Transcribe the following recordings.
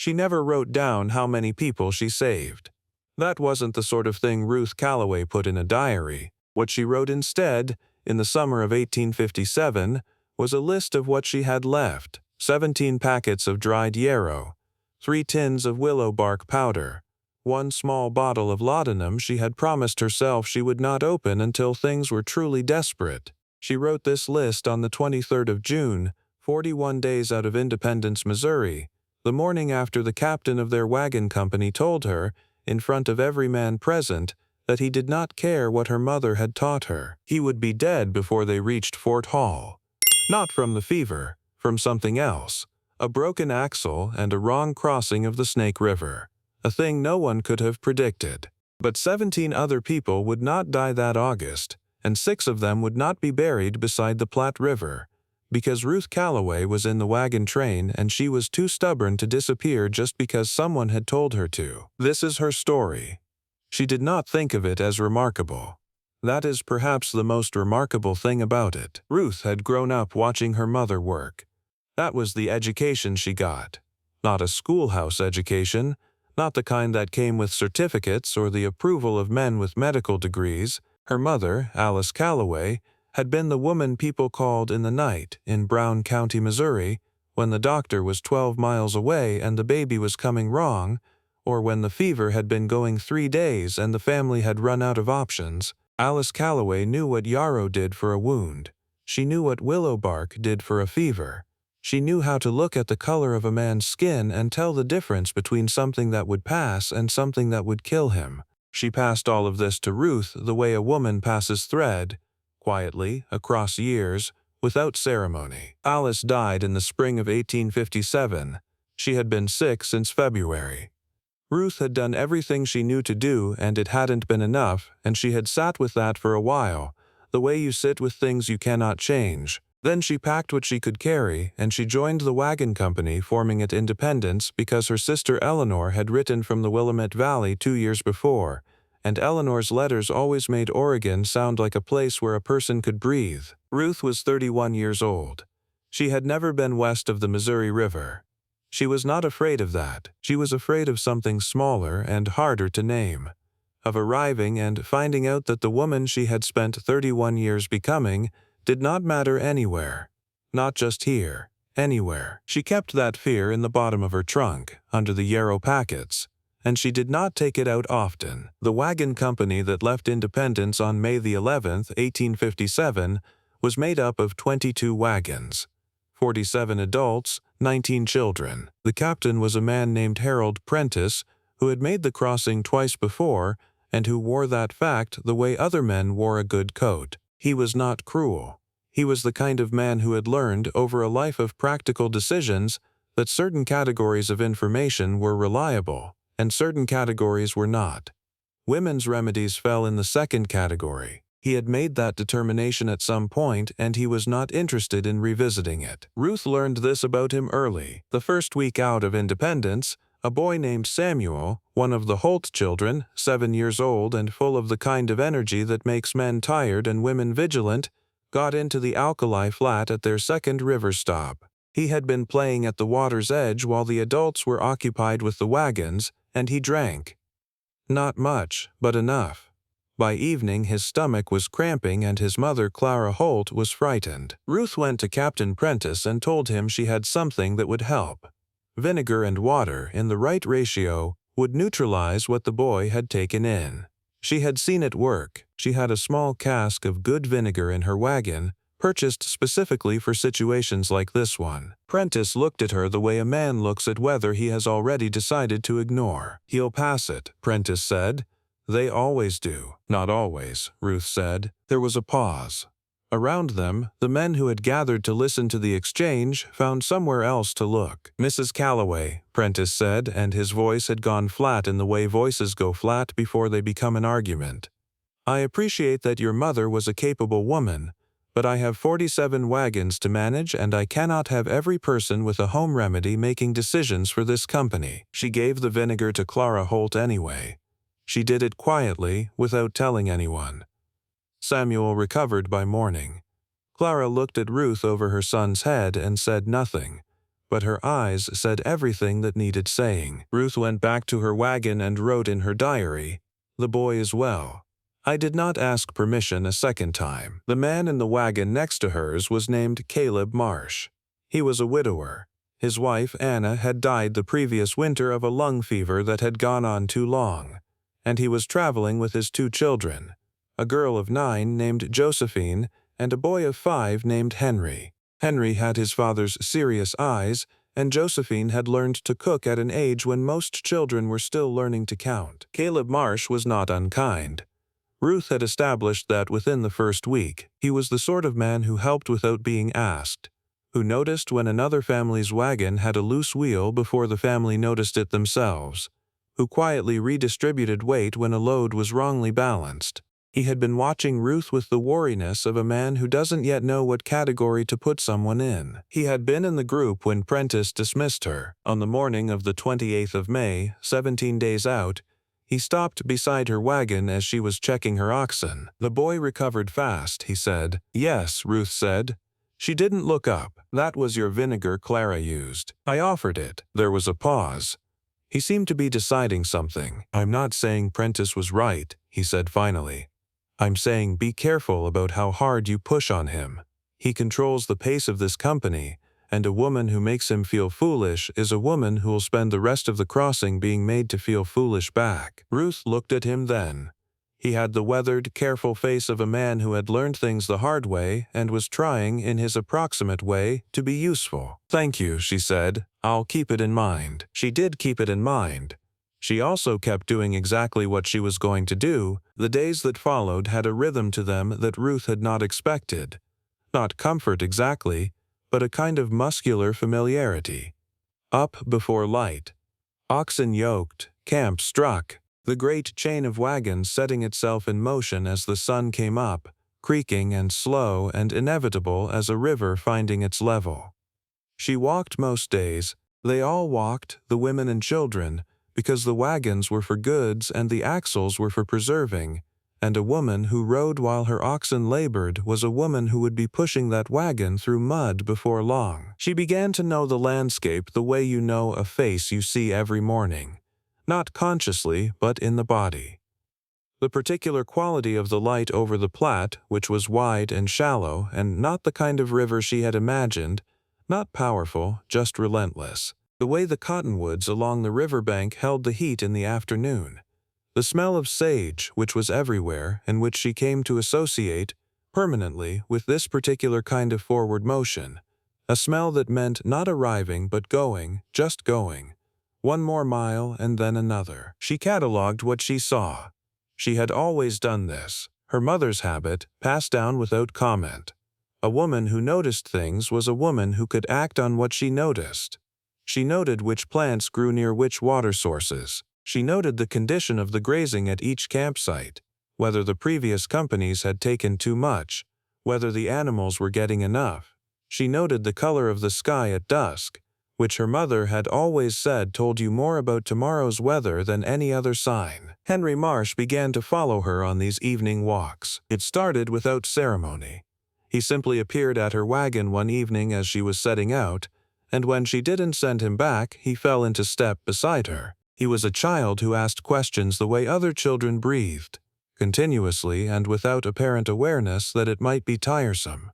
She never wrote down how many people she saved. That wasn't the sort of thing Ruth Calloway put in a diary. What she wrote instead, in the summer of 1857, was a list of what she had left: 17 packets of dried yarrow, 3 tins of willow bark powder, 1 small bottle of laudanum she had promised herself she would not open until things were truly desperate. She wrote this list on the 23rd of June, 41 days out of Independence, Missouri, the morning after the captain of their wagon company told her, in front of every man present, that he did not care what her mother had taught her. He would be dead before they reached Fort Hall. Not from the fever, from something else: a broken axle and a wrong crossing of the Snake River, a thing no one could have predicted. But 17 other people would not die that August, and 6 of them would not be buried beside the Platte River, because Ruth Calloway was in the wagon train and she was too stubborn to disappear just because someone had told her to. This is her story. She did not think of it as remarkable. That is perhaps the most remarkable thing about it. Ruth had grown up watching her mother work. That was the education she got. Not a schoolhouse education, not the kind that came with certificates or the approval of men with medical degrees. Her mother, Alice Calloway, had been the woman people called in the night in Brown County, Missouri, when the doctor was 12 miles away and the baby was coming wrong, or when the fever had been going 3 days and the family had run out of options. Alice Calloway knew what yarrow did for a wound. She knew what willow bark did for a fever. She knew how to look at the color of a man's skin and tell the difference between something that would pass and something that would kill him. She passed all of this to Ruth the way a woman passes thread, quietly, across years, without ceremony. Alice died in the spring of 1857. She had been sick since February. Ruth had done everything she knew to do, and it hadn't been enough, and she had sat with that for a while, the way you sit with things you cannot change. Then she packed what she could carry, and she joined the wagon company forming at Independence because her sister Eleanor had written from the Willamette Valley 2 years before, and Eleanor's letters always made Oregon sound like a place where a person could breathe. Ruth was 31 years old. She had never been west of the Missouri River. She was not afraid of that. She was afraid of something smaller and harder to name. Of arriving and finding out that the woman she had spent 31 years becoming did not matter anywhere. Not just here. Anywhere. She kept that fear in the bottom of her trunk, under the yarrow packets, and she did not take it out often. The wagon company that left Independence on May the 11th, 1857, was made up of 22 wagons, 47 adults, 19 children. The captain was a man named Harold Prentice, who had made the crossing twice before and who wore that fact the way other men wore a good coat. He was not cruel. He was the kind of man who had learned, over a life of practical decisions, that certain categories of information were reliable, and certain categories were not. Women's remedies fell in the second category. He had made that determination at some point, and he was not interested in revisiting it. Ruth learned this about him early. The first week out of Independence, a boy named Samuel, one of the Holt children, 7 years old and full of the kind of energy that makes men tired and women vigilant, got into the alkali flat at their second river stop. He had been playing at the water's edge while the adults were occupied with the wagons, and he drank. Not much, but enough. By evening his stomach was cramping and his mother, Clara Holt, was frightened. Ruth went to Captain Prentice and told him she had something that would help. Vinegar and water, in the right ratio, would neutralize what the boy had taken in. She had seen it work. She had a small cask of good vinegar in her wagon, purchased specifically for situations like this one. Prentice looked at her the way a man looks at weather he has already decided to ignore. "He'll pass it," Prentice said. "They always do." "Not always," Ruth said. There was a pause. Around them, the men who had gathered to listen to the exchange found somewhere else to look. "Mrs. Calloway," Prentice said, and his voice had gone flat in the way voices go flat before they become an argument. "I appreciate that your mother was a capable woman, but I have 47 wagons to manage and I cannot have every person with a home remedy making decisions for this company." She gave the vinegar to Clara Holt anyway. She did it quietly, without telling anyone. Samuel recovered by morning. Clara looked at Ruth over her son's head and said nothing, but her eyes said everything that needed saying. Ruth went back to her wagon and wrote in her diary, "The boy is well." I did not ask permission a second time. The man in the wagon next to hers was named Caleb Marsh. He was a widower. His wife, Anna, had died the previous winter of a lung fever that had gone on too long, and he was traveling with his 2 children, a girl of 9 named Josephine and a boy of 5 named Henry. Henry had his father's serious eyes, and Josephine had learned to cook at an age when most children were still learning to count. Caleb Marsh was not unkind. Ruth had established that within the first week, he was the sort of man who helped without being asked, who noticed when another family's wagon had a loose wheel before the family noticed it themselves, who quietly redistributed weight when a load was wrongly balanced. He had been watching Ruth with the wariness of a man who doesn't yet know what category to put someone in. He had been in the group when Prentice dismissed her. On the morning of the 28th of May, 17 days out, he stopped beside her wagon as she was checking her oxen. "The boy recovered fast," he said. "Yes," Ruth said. She didn't look up. "That was your vinegar Clara used. I offered it." There was a pause. He seemed to be deciding something. "I'm not saying Prentice was right," he said finally. "I'm saying be careful about how hard you push on him. He controls the pace of this company, and a woman who makes him feel foolish is a woman who'll spend the rest of the crossing being made to feel foolish back." Ruth looked at him then. He had the weathered, careful face of a man who had learned things the hard way and was trying, in his approximate way, to be useful. "Thank you," she said. "I'll keep it in mind." She did keep it in mind. She also kept doing exactly what she was going to do. The days that followed had a rhythm to them that Ruth had not expected. Not comfort exactly, but a kind of muscular familiarity. Up before light. Oxen yoked, camp struck, the great chain of wagons setting itself in motion as the sun came up, creaking and slow and inevitable as a river finding its level. She walked most days. They all walked, the women and children, because the wagons were for goods and the axles were for preserving, and a woman who rode while her oxen labored was a woman who would be pushing that wagon through mud before long. She began to know the landscape the way you know a face you see every morning, not consciously but in the body. The particular quality of the light over the Platte, which was wide and shallow and not the kind of river she had imagined, not powerful, just relentless. The way the cottonwoods along the riverbank held the heat in the afternoon. The smell of sage, which was everywhere and which she came to associate, permanently, with this particular kind of forward motion. A smell that meant not arriving but going, just going. One more mile and then another. She catalogued what she saw. She had always done this. Her mother's habit, passed down without comment. A woman who noticed things was a woman who could act on what she noticed. She noted which plants grew near which water sources. She noted the condition of the grazing at each campsite, whether the previous companies had taken too much, whether the animals were getting enough. She noted the color of the sky at dusk, which her mother had always said told you more about tomorrow's weather than any other sign. Henry Marsh began to follow her on these evening walks. It started without ceremony. He simply appeared at her wagon one evening as she was setting out, and when she didn't send him back, he fell into step beside her. He was a child who asked questions the way other children breathed, continuously and without apparent awareness that it might be tiresome.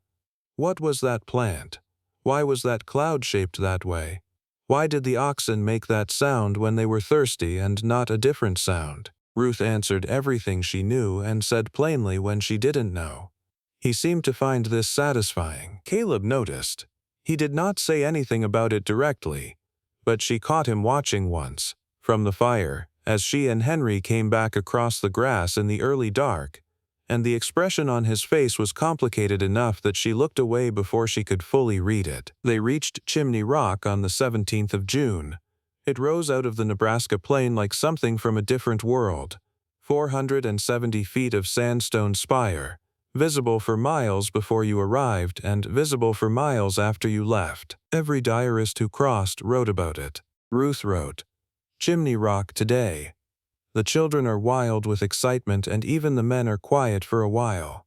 What was that plant? Why was that cloud shaped that way? Why did the oxen make that sound when they were thirsty and not a different sound? Ruth answered everything she knew and said plainly when she didn't know. He seemed to find this satisfying. Caleb noticed. He did not say anything about it directly, but she caught him watching once, from the fire, as she and Henry came back across the grass in the early dark, and the expression on his face was complicated enough that she looked away before she could fully read it. They reached Chimney Rock on the 17th of June. It rose out of the Nebraska plain like something from a different world. 470 feet of sandstone spire, visible for miles before you arrived and visible for miles after you left. Every diarist who crossed wrote about it. Ruth wrote, "Chimney Rock today. The children are wild with excitement and even the men are quiet for a while.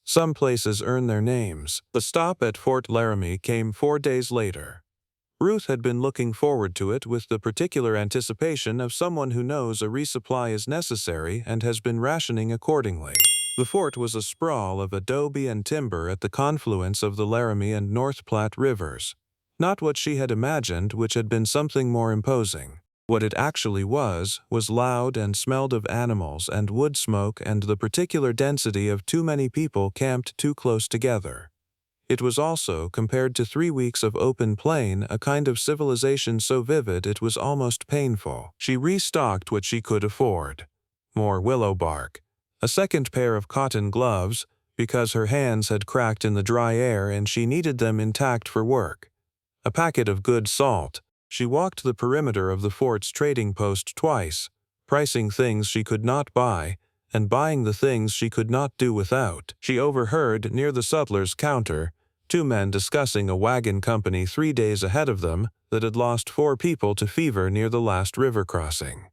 Some places earn their names." The stop at Fort Laramie came 4 days later. Ruth had been looking forward to it with the particular anticipation of someone who knows a resupply is necessary and has been rationing accordingly. The fort was a sprawl of adobe and timber at the confluence of the Laramie and North Platte rivers. Not what she had imagined, which had been something more imposing. What it actually was loud and smelled of animals and wood smoke and the particular density of too many people camped too close together. It was also, compared to 3 weeks of open plain, a kind of civilization so vivid it was almost painful. She restocked what she could afford. More willow bark. A second pair of cotton gloves, because her hands had cracked in the dry air and she needed them intact for work. A packet of good salt. She walked the perimeter of the fort's trading post twice, pricing things she could not buy, and buying the things she could not do without. She overheard, near the sutler's counter, 2 men discussing a wagon company 3 days ahead of them that had lost 4 people to fever near the last river crossing.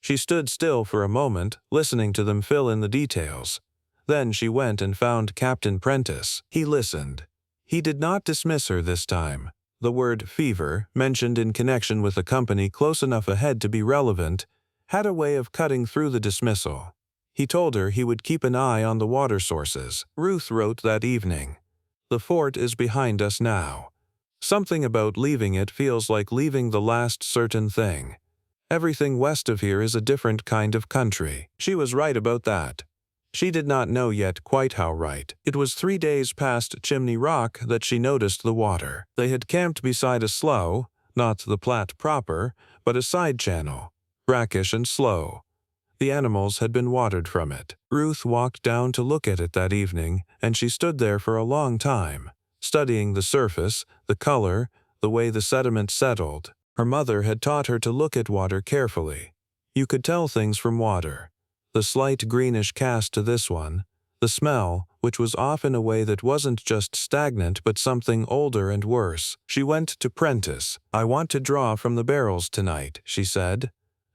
She stood still for a moment, listening to them fill in the details. Then she went and found Captain Prentice. He listened. He did not dismiss her this time. The word fever, mentioned in connection with a company close enough ahead to be relevant, had a way of cutting through the dismissal. He told her he would keep an eye on the water sources. Ruth wrote that evening. The fort is behind us now. Something about leaving it feels like leaving the last certain thing. Everything west of here is a different kind of country. She was right about that. She did not know yet quite how right. It was 3 days past Chimney Rock that she noticed the water. They had camped beside a slough, not the Platte proper, but a side channel, brackish and slow. The animals had been watered from it. Ruth walked down to look at it that evening, and she stood there for a long time, studying the surface, the color, the way the sediment settled. Her mother had taught her to look at water carefully. You could tell things from water. The slight greenish cast to this one, the smell, which was off in a way that wasn't just stagnant but something older and worse. She went to Prentice. "I want to draw from the barrels tonight," she said.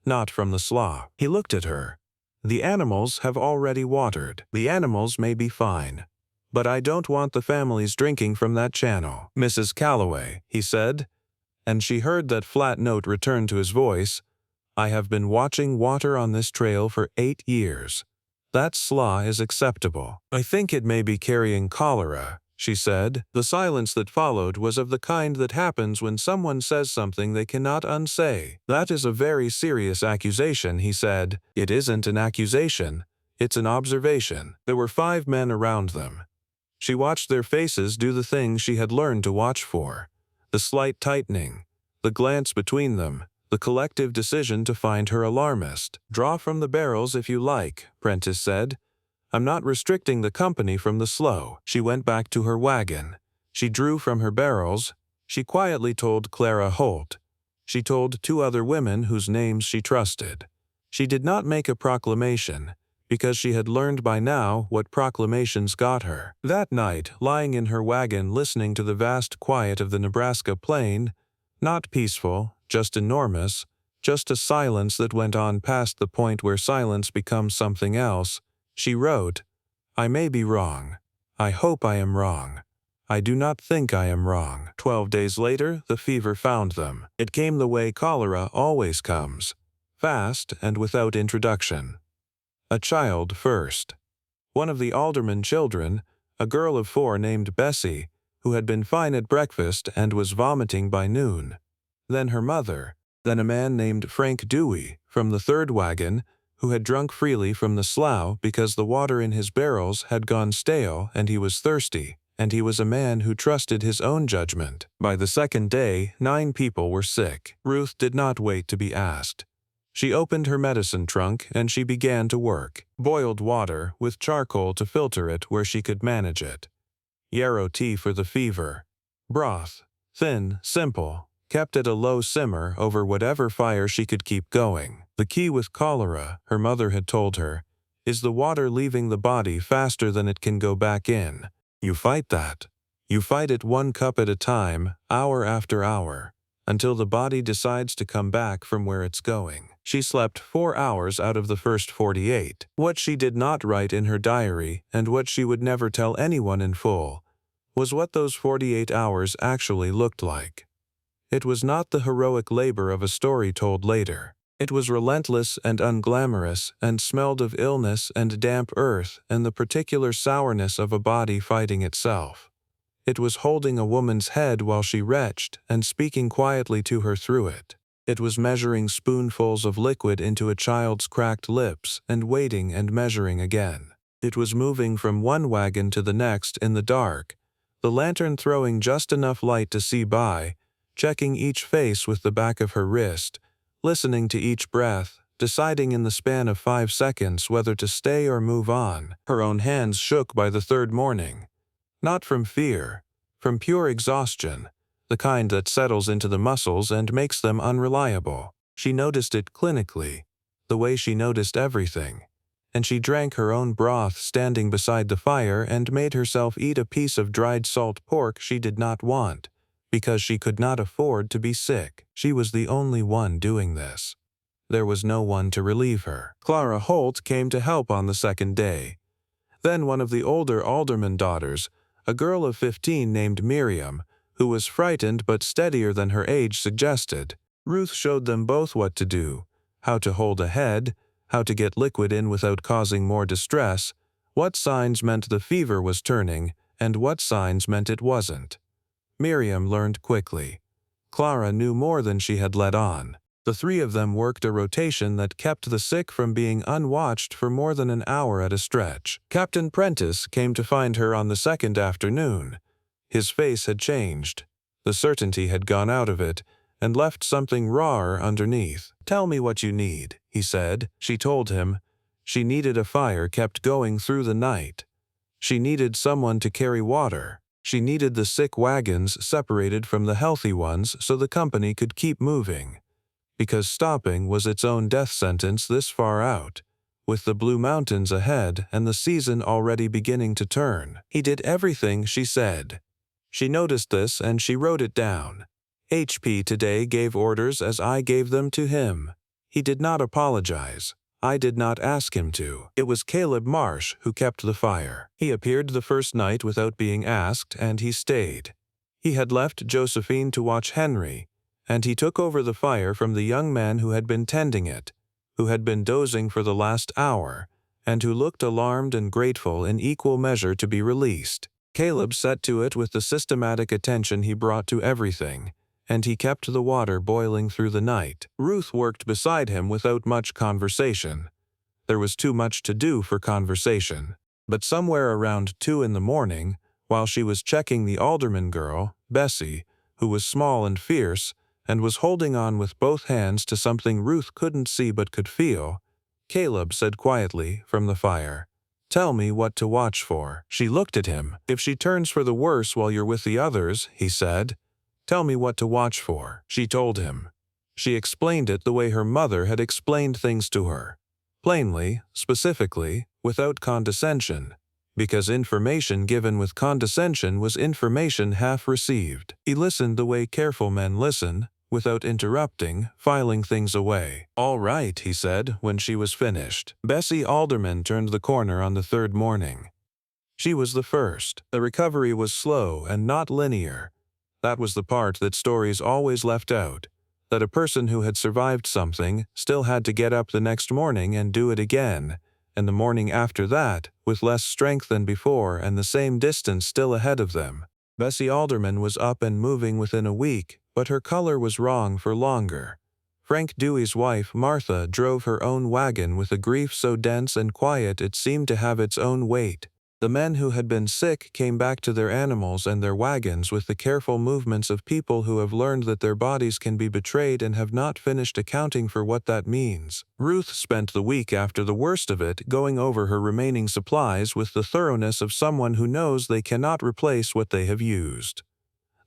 "Not from the slough." He looked at her. "The animals have already watered. The animals may be fine. But I don't want the families drinking from that channel." "Mrs. Calloway," he said, and she heard that flat note return to his voice, "I have been watching water on this trail for 8 years. That slough is acceptable. I think it may be carrying cholera," she said. The silence that followed was of the kind that happens when someone says something they cannot unsay. "That is a very serious accusation," he said. "It isn't an accusation. It's an observation." There were 5 men around them. She watched their faces do the thing she had learned to watch for. The slight tightening, the glance between them, the collective decision to find her alarmist. "Draw from the barrels if you like," Prentice said. "I'm not restricting the company from the slough." She went back to her wagon. She drew from her barrels. She quietly told Clara Holt. She told 2 other women whose names she trusted. She did not make a proclamation, because she had learned by now what proclamations got her. That night, lying in her wagon listening to the vast quiet of the Nebraska plain, not peaceful, just enormous, just a silence that went on past the point where silence becomes something else, she wrote, "I may be wrong. I hope I am wrong. I do not think I am wrong." 12 days later, the fever found them. It came the way cholera always comes, fast and without introduction. A child first. One of the alderman children, a girl of 4 named Bessie, who had been fine at breakfast and was vomiting by noon. Then her mother. Then a man named Frank Dewey, from the 3rd wagon, who had drunk freely from the slough because the water in his barrels had gone stale and he was thirsty, and he was a man who trusted his own judgment. By the 2nd day, 9 people were sick. Ruth did not wait to be asked. She opened her medicine trunk and she began to work. Boiled water, with charcoal to filter it where she could manage it. Yarrow tea for the fever. Broth, thin, simple, kept at a low simmer over whatever fire she could keep going. The key with cholera, her mother had told her, is the water leaving the body faster than it can go back in. You fight that. You fight it 1 cup at a time, hour after hour, until the body decides to come back from where it's going. She slept 4 hours out of the first 48. What she did not write in her diary, and what she would never tell anyone in full, was what those 48 hours actually looked like. It was not the heroic labor of a story told later. It was relentless and unglamorous and smelled of illness and damp earth and the particular sourness of a body fighting itself. It was holding a woman's head while she retched and speaking quietly to her through it. It was measuring spoonfuls of liquid into a child's cracked lips and waiting and measuring again. It was moving from one wagon to the next in the dark, the lantern throwing just enough light to see by, checking each face with the back of her wrist, listening to each breath, deciding in the span of 5 seconds whether to stay or move on. Her own hands shook by the third morning. Not from fear, from pure exhaustion, the kind that settles into the muscles and makes them unreliable. She noticed it clinically, the way she noticed everything. And she drank her own broth standing beside the fire and made herself eat a piece of dried salt pork she did not want, because she could not afford to be sick. She was the only one doing this. There was no one to relieve her. Clara Holt came to help on the second day. Then one of the older alderman daughters, a girl of 15 named Miriam, who was frightened but steadier than her age suggested. Ruth showed them both what to do, how to hold a head, how to get liquid in without causing more distress, what signs meant the fever was turning, and what signs meant it wasn't. Miriam learned quickly. Clara knew more than she had let on. The three of them worked a rotation that kept the sick from being unwatched for more than an hour at a stretch. Captain Prentice came to find her on the second afternoon. His face had changed. The certainty had gone out of it, and left something rawer underneath. "Tell me what you need," he said. She told him. She needed a fire kept going through the night. She needed someone to carry water. She needed the sick wagons separated from the healthy ones so the company could keep moving. Because stopping was its own death sentence this far out, with the Blue Mountains ahead and the season already beginning to turn. He did everything she said. She noticed this and she wrote it down. HP today gave orders as I gave them to him. He did not apologize. I did not ask him to. It was Caleb Marsh who kept the fire. He appeared the first night without being asked, and he stayed. He had left Josephine to watch Henry, and he took over the fire from the young man who had been tending it, who had been dozing for the last hour, and who looked alarmed and grateful in equal measure to be released. Caleb set to it with the systematic attention he brought to everything, and he kept the water boiling through the night. Ruth worked beside him without much conversation. There was too much to do for conversation. But somewhere around 2 in the morning, while she was checking the alderman girl, Bessie, who was small and fierce, and was holding on with both hands to something Ruth couldn't see but could feel, Caleb said quietly from the fire, "Tell me what to watch for." She looked at him. "If she turns for the worse while you're with the others," he said, "tell me what to watch for." She told him. She explained it the way her mother had explained things to her. Plainly, specifically, without condescension. Because information given with condescension was information half received. He listened the way careful men listen, without interrupting, filing things away. "All right," he said when she was finished. Bessie Alderman turned the corner on the third morning. She was the first. The recovery was slow and not linear. That was the part that stories always left out, that a person who had survived something still had to get up the next morning and do it again, and the morning after that, with less strength than before and the same distance still ahead of them. Bessie Alderman was up and moving within a week, but her color was wrong for longer. Frank Dewey's wife, Martha, drove her own wagon with a grief so dense and quiet it seemed to have its own weight. The men who had been sick came back to their animals and their wagons with the careful movements of people who have learned that their bodies can be betrayed and have not finished accounting for what that means. Ruth spent the week after the worst of it going over her remaining supplies with the thoroughness of someone who knows they cannot replace what they have used.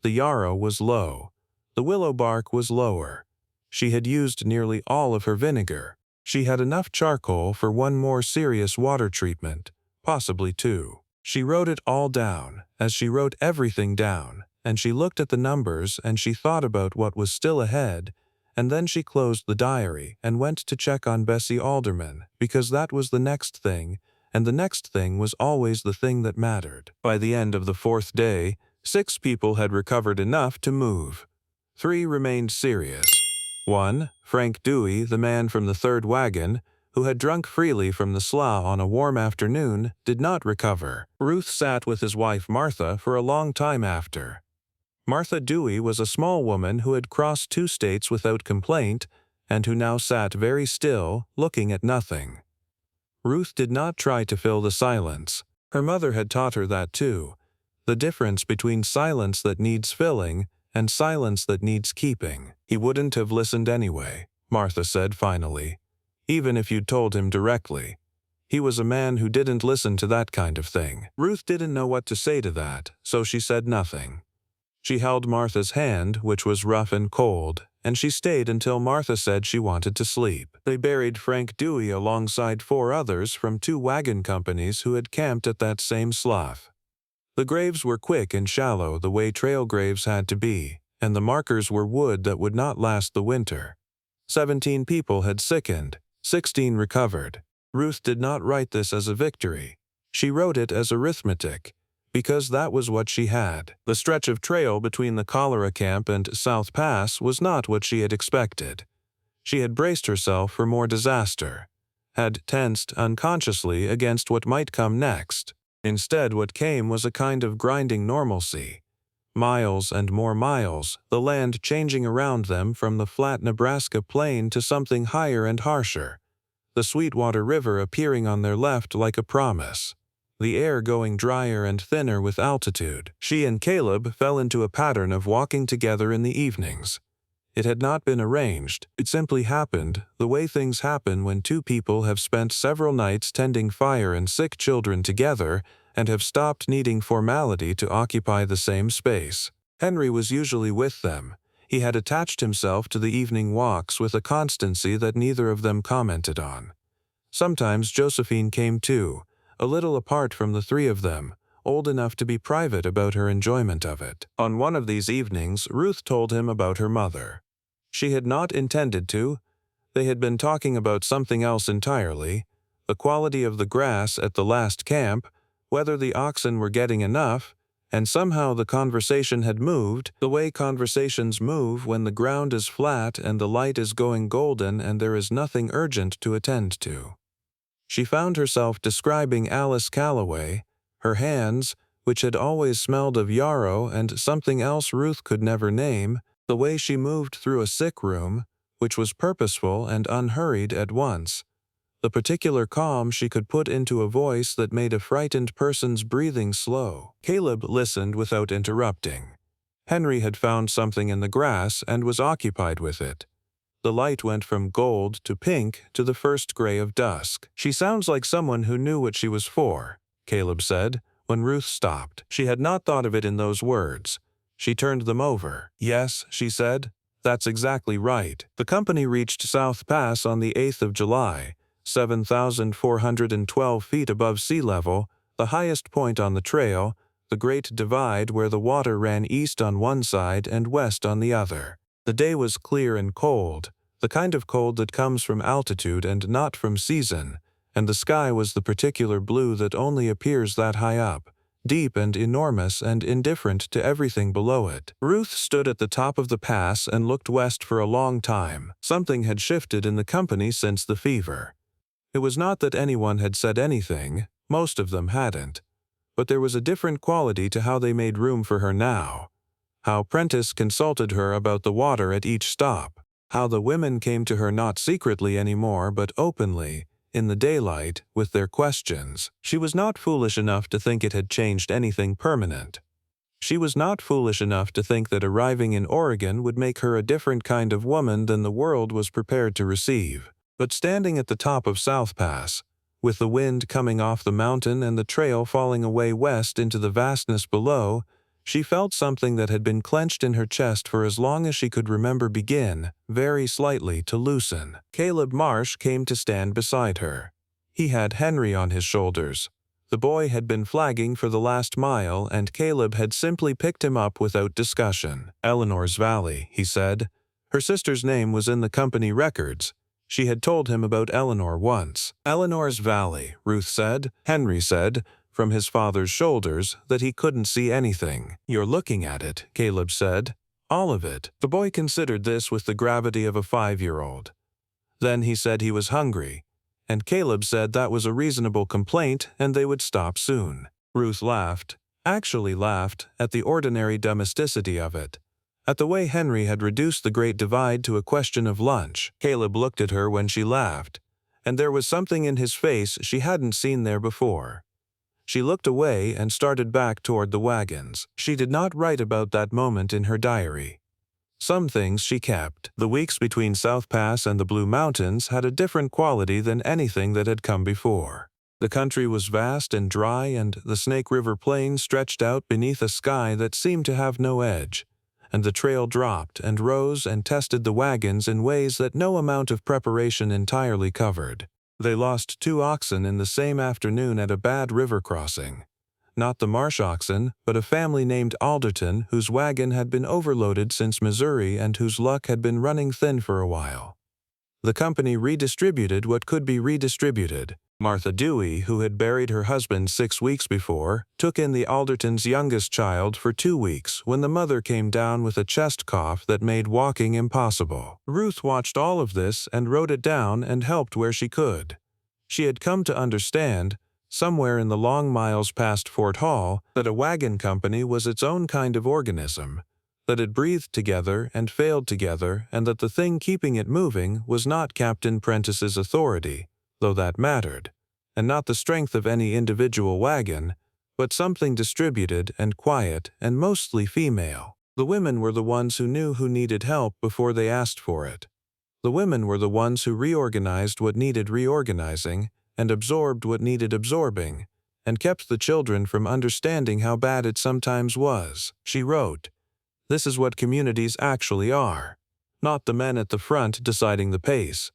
The yarrow was low. The willow bark was lower. She had used nearly all of her vinegar. She had enough charcoal for one more serious water treatment. Possibly 2. She wrote it all down, as she wrote everything down, and she looked at the numbers and she thought about what was still ahead, and then she closed the diary and went to check on Bessie Alderman, because that was the next thing, and the next thing was always the thing that mattered. By the end of the 4th day, 6 people had recovered enough to move. 3 remained serious. 1. Frank Dewey, the man from the third wagon, who had drunk freely from the slough on a warm afternoon, did not recover. Ruth sat with his wife Martha for a long time after. Martha Dewey was a small woman who had crossed 2 states without complaint and who now sat very still, looking at nothing. Ruth did not try to fill the silence. Her mother had taught her that too, the difference between silence that needs filling and silence that needs keeping. He wouldn't have listened anyway, Martha said finally, even if you'd told him directly. He was a man who didn't listen to that kind of thing. Ruth didn't know what to say to that, so she said nothing. She held Martha's hand, which was rough and cold, and she stayed until Martha said she wanted to sleep. They buried Frank Dewey alongside 4 others from 2 wagon companies who had camped at that same slough. The graves were quick and shallow the way trail graves had to be, and the markers were wood that would not last the winter. 17 people had sickened, 16 recovered. Ruth did not write this as a victory. She wrote it as arithmetic, because that was what she had. The stretch of trail between the cholera camp and South Pass was not what she had expected. She had braced herself for more disaster, had tensed unconsciously against what might come next. Instead, what came was a kind of grinding normalcy. Miles and more miles, the land changing around them from the flat Nebraska plain to something higher and harsher, the Sweetwater River appearing on their left like a promise, the air going drier and thinner with altitude. She and Caleb fell into a pattern of walking together in the evenings. It had not been arranged. It simply happened, the way things happen when 2 people have spent several nights tending fire and sick children together and have stopped needing formality to occupy the same space. Henry was usually with them. He had attached himself to the evening walks with a constancy that neither of them commented on. Sometimes Josephine came too, a little apart from the 3 of them, old enough to be private about her enjoyment of it. On one of these evenings, Ruth told him about her mother. She had not intended to. They had been talking about something else entirely, the quality of the grass at the last camp, whether the oxen were getting enough, and somehow the conversation had moved, the way conversations move when the ground is flat and the light is going golden and there is nothing urgent to attend to. She found herself describing Alice Calloway, her hands, which had always smelled of yarrow and something else Ruth could never name, the way she moved through a sick room, which was purposeful and unhurried at once, the particular calm she could put into a voice that made a frightened person's breathing slow. Caleb listened without interrupting. Henry had found something in the grass and was occupied with it. The light went from gold to pink to the first gray of dusk. "She sounds like someone who knew what she was for," Caleb said, when Ruth stopped. She had not thought of it in those words. She turned them over. "Yes," she said, "that's exactly right." The company reached South Pass on the 8th of July, 7,412 feet above sea level, the highest point on the trail, the great divide where the water ran east on one side and west on the other. The day was clear and cold, the kind of cold that comes from altitude and not from season, and the sky was the particular blue that only appears that high up, deep and enormous and indifferent to everything below it. Ruth stood at the top of the pass and looked west for a long time. Something had shifted in the company since the fever. It was not that anyone had said anything, most of them hadn't, but there was a different quality to how they made room for her now, how Prentice consulted her about the water at each stop, how the women came to her not secretly anymore but openly, in the daylight, with their questions. She was not foolish enough to think it had changed anything permanent. She was not foolish enough to think that arriving in Oregon would make her a different kind of woman than the world was prepared to receive. But standing at the top of South Pass, with the wind coming off the mountain and the trail falling away west into the vastness below, she felt something that had been clenched in her chest for as long as she could remember begin, very slightly, to loosen. Caleb Marsh came to stand beside her. He had Henry on his shoulders. The boy had been flagging for the last mile, and Caleb had simply picked him up without discussion. "Eleanor's Valley," he said. Her sister's name was in the company records. She had told him about Eleanor once. "Eleanor's Valley," Ruth said. Henry said, from his father's shoulders, that he couldn't see anything. "You're looking at it," Caleb said. All of it. The boy considered this with the gravity of a 5-year-old. Then he said he was hungry, and Caleb said that was a reasonable complaint and they would stop soon. Ruth laughed, actually laughed, at the ordinary domesticity of it, at the way Henry had reduced the Great Divide to a question of lunch. Caleb looked at her when she laughed, and there was something in his face she hadn't seen there before. She looked away and started back toward the wagons. She did not write about that moment in her diary. Some things she kept. The weeks between South Pass and the Blue Mountains had a different quality than anything that had come before. The country was vast and dry, and the Snake River Plain stretched out beneath a sky that seemed to have no edge, and the trail dropped and rose and tested the wagons in ways that no amount of preparation entirely covered. They lost 2 oxen in the same afternoon at a bad river crossing. Not the marsh oxen, but a family named Alderton whose wagon had been overloaded since Missouri and whose luck had been running thin for a while. The company redistributed what could be redistributed. Martha Dewey, who had buried her husband 6 weeks before, took in the Aldertons' youngest child for 2 weeks when the mother came down with a chest cough that made walking impossible. Ruth watched all of this and wrote it down and helped where she could. She had come to understand, somewhere in the long miles past Fort Hall, that a wagon company was its own kind of organism, that it breathed together and failed together, and that the thing keeping it moving was not Captain Prentice's authority, though that mattered, and not the strength of any individual wagon, but something distributed and quiet and mostly female. The women were the ones who knew who needed help before they asked for it. The women were the ones who reorganized what needed reorganizing and absorbed what needed absorbing, and kept the children from understanding how bad it sometimes was. She wrote, "This is what communities actually are. Not the men at the front deciding the pace.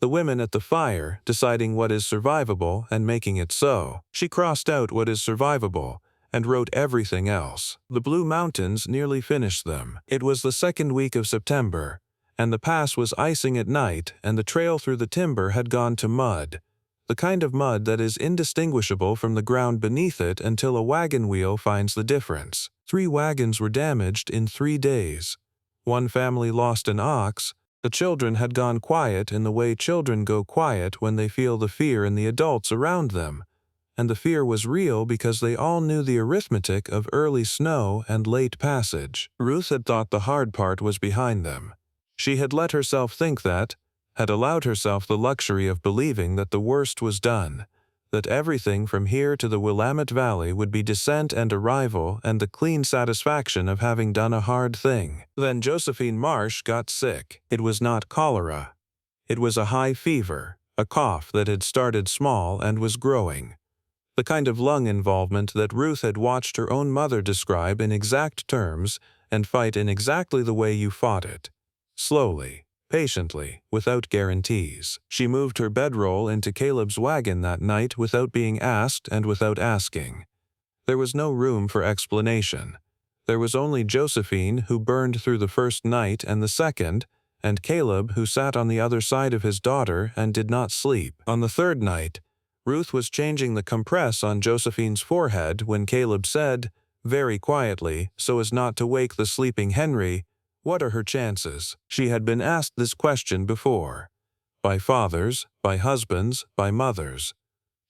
The women at the fire deciding what is survivable and making it so." She crossed out what is survivable and wrote everything else. The Blue Mountains nearly finished them. It was the 2nd week of September, and the pass was icing at night, and the trail through the timber had gone to mud, the kind of mud that is indistinguishable from the ground beneath it until a wagon wheel finds the difference. 3 wagons were damaged in 3 days. 1 family lost an ox. The children had gone quiet in the way children go quiet when they feel the fear in the adults around them, and the fear was real because they all knew the arithmetic of early snow and late passage. Ruth had thought the hard part was behind them. She had let herself think that, had allowed herself the luxury of believing that the worst was done, that everything from here to the Willamette Valley would be descent and arrival and the clean satisfaction of having done a hard thing. Then Josephine Marsh got sick. It was not cholera. It was a high fever, a cough that had started small and was growing. The kind of lung involvement that Ruth had watched her own mother describe in exact terms and fight in exactly the way you fought it. Slowly, patiently, without guarantees. She moved her bedroll into Caleb's wagon that night without being asked and without asking. There was no room for explanation. There was only Josephine, who burned through the first night and the second, and Caleb, who sat on the other side of his daughter and did not sleep. On the 3rd night, Ruth was changing the compress on Josephine's forehead when Caleb said, very quietly, so as not to wake the sleeping Henry, "What are her chances?" She had been asked this question before. By fathers, by husbands, by mothers.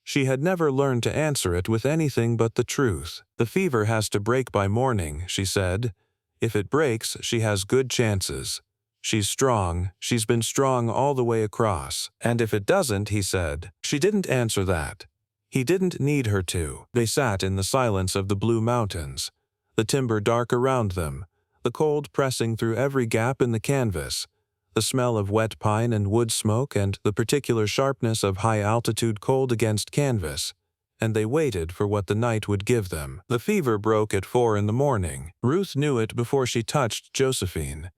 She had never learned to answer it with anything but the truth. "The fever has to break by morning," she said. "If it breaks, she has good chances. She's strong, she's been strong all the way across. And if it doesn't," he said. She didn't answer that. He didn't need her to. They sat in the silence of the Blue Mountains, the timber dark around them, the cold pressing through every gap in the canvas, the smell of wet pine and wood smoke and the particular sharpness of high-altitude cold against canvas, and they waited for what the night would give them. The fever broke at 4 in the morning. Ruth knew it before she touched Josephine.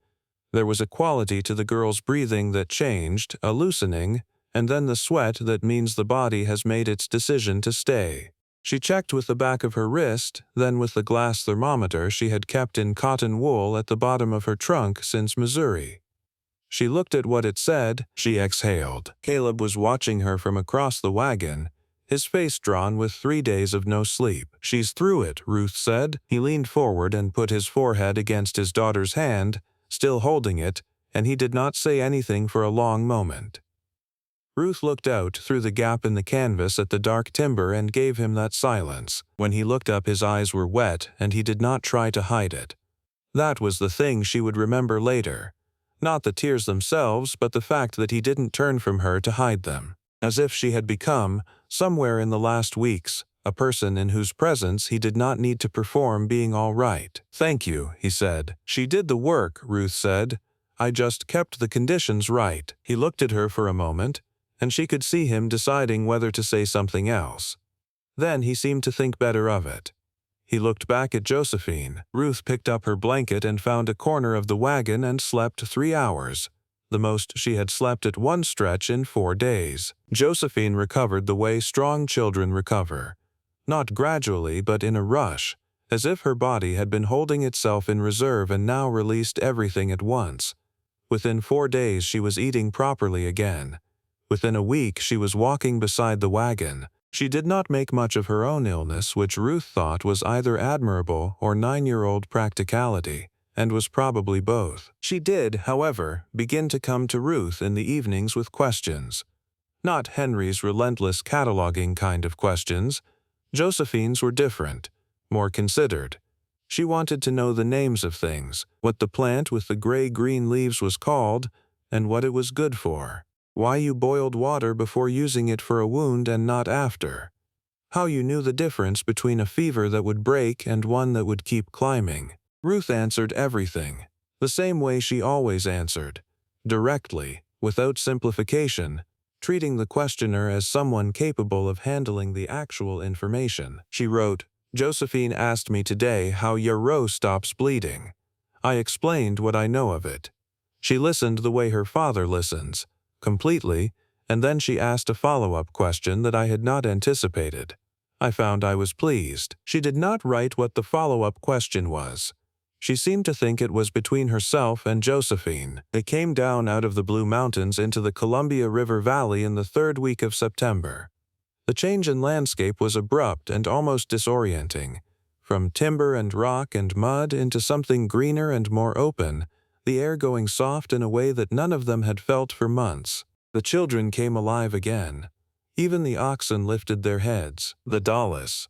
There was a quality to the girl's breathing that changed, a loosening, and then the sweat that means the body has made its decision to stay. She checked with the back of her wrist, then with the glass thermometer she had kept in cotton wool at the bottom of her trunk since Missouri. She looked at what it said. She exhaled. Caleb was watching her from across the wagon, his face drawn with 3 days of no sleep. "She's through it," Ruth said. He leaned forward and put his forehead against his daughter's hand, still holding it, and he did not say anything for a long moment. Ruth looked out through the gap in the canvas at the dark timber and gave him that silence. When he looked up, his eyes were wet, and he did not try to hide it. That was the thing she would remember later. Not the tears themselves, but the fact that he didn't turn from her to hide them. As if she had become, somewhere in the last weeks, a person in whose presence he did not need to perform being all right. "Thank you," he said. "She did the work," Ruth said. "I just kept the conditions right." He looked at her for a moment, and she could see him deciding whether to say something else. Then he seemed to think better of it. He looked back at Josephine. Ruth picked up her blanket and found a corner of the wagon and slept 3 hours, the most she had slept at one stretch in 4 days. Josephine recovered the way strong children recover. Not gradually, but in a rush, as if her body had been holding itself in reserve and now released everything at once. Within 4 days she was eating properly again. Within a week she was walking beside the wagon. She did not make much of her own illness, which Ruth thought was either admirable or 9-year-old practicality, and was probably both. She did, however, begin to come to Ruth in the evenings with questions. Not Henry's relentless cataloging kind of questions. Josephine's were different, more considered. She wanted to know the names of things, what the plant with the gray-green leaves was called, and what it was good for. Why you boiled water before using it for a wound and not after. How you knew the difference between a fever that would break and one that would keep climbing. Ruth answered everything, the same way she always answered, directly, without simplification, treating the questioner as someone capable of handling the actual information. She wrote, "Josephine asked me today how yarrow stops bleeding. I explained what I know of it. She listened the way her father listens, completely, and then she asked a follow-up question that I had not anticipated. I found I was pleased. She did not write what the follow-up question was. She seemed to think it was between herself and Josephine. They came down out of the Blue Mountains into the Columbia River Valley in the 3rd week of September. The change in landscape was abrupt and almost disorienting. From timber and rock and mud into something greener and more open, the air going soft in a way that none of them had felt for months. The children came alive again. Even the oxen lifted their heads. The Dalles.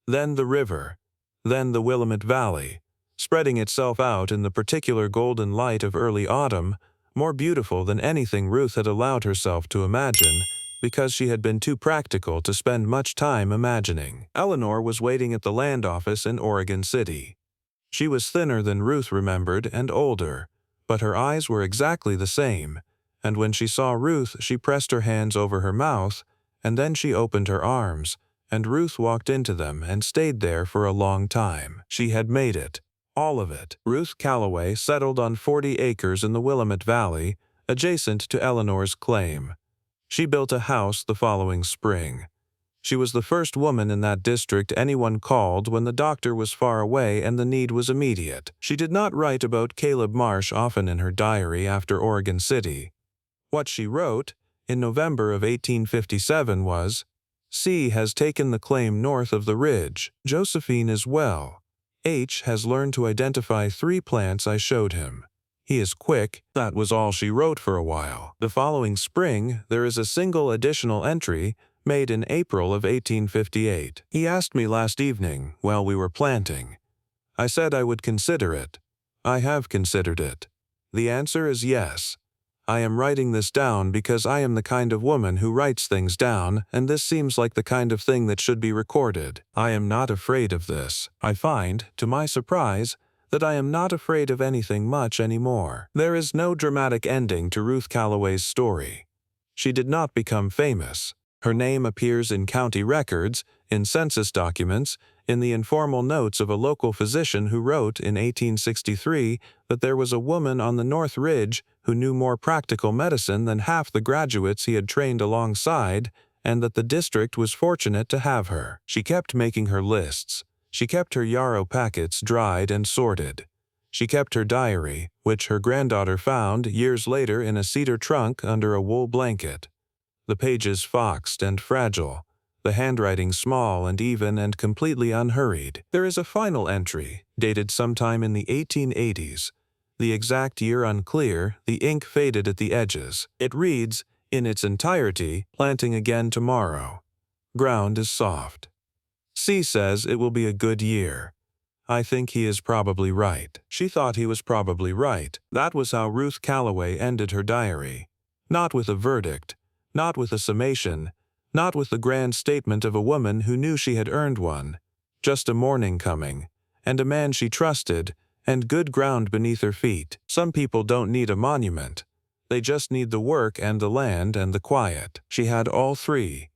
Then the river. Then the Willamette Valley, spreading itself out in the particular golden light of early autumn, more beautiful than anything Ruth had allowed herself to imagine, because she had been too practical to spend much time imagining. Eleanor was waiting at the land office in Oregon City. She was thinner than Ruth remembered and older, but her eyes were exactly the same, and when she saw Ruth she pressed her hands over her mouth, and then she opened her arms, and Ruth walked into them and stayed there for a long time. She had made it. All of it. Ruth Calloway settled on 40 acres in the Willamette Valley, adjacent to Eleanor's claim. She built a house the following spring. She was the first woman in that district anyone called when the doctor was far away and the need was immediate. She did not write about Caleb Marsh often in her diary after Oregon City. What she wrote, in November of 1857, was, "C has taken the claim north of the ridge. Josephine is well. H has learned to identify 3 plants I showed him. He is quick." That was all she wrote for a while. The following spring, there is a single additional entry made in April of 1858. "He asked me last evening, while we were planting. I said I would consider it. I have considered it. The answer is yes. I am writing this down because I am the kind of woman who writes things down, and this seems like the kind of thing that should be recorded. I am not afraid of this. I find, to my surprise, that I am not afraid of anything much anymore." There is no dramatic ending to Ruth Calloway's story. She did not become famous. Her name appears in county records, in census documents, in the informal notes of a local physician who wrote in 1863 that there was a woman on the North Ridge who knew more practical medicine than half the graduates he had trained alongside, and that the district was fortunate to have her. She kept making her lists. She kept her yarrow packets dried and sorted. She kept her diary, which her granddaughter found years later in a cedar trunk under a wool blanket. The pages foxed and fragile, the handwriting small and even and completely unhurried. There is a final entry, dated sometime in the 1880s. The exact year unclear, the ink faded at the edges. It reads, in its entirety, planting again tomorrow. Ground is soft. C says it will be a good year. I think he is probably right. She thought he was probably right. That was how Ruth Calloway ended her diary. Not with a verdict, not with a summation, not with the grand statement of a woman who knew she had earned one. Just a morning coming, and a man she trusted, and good ground beneath her feet. Some people don't need a monument. They just need the work and the land and the quiet. She had all three.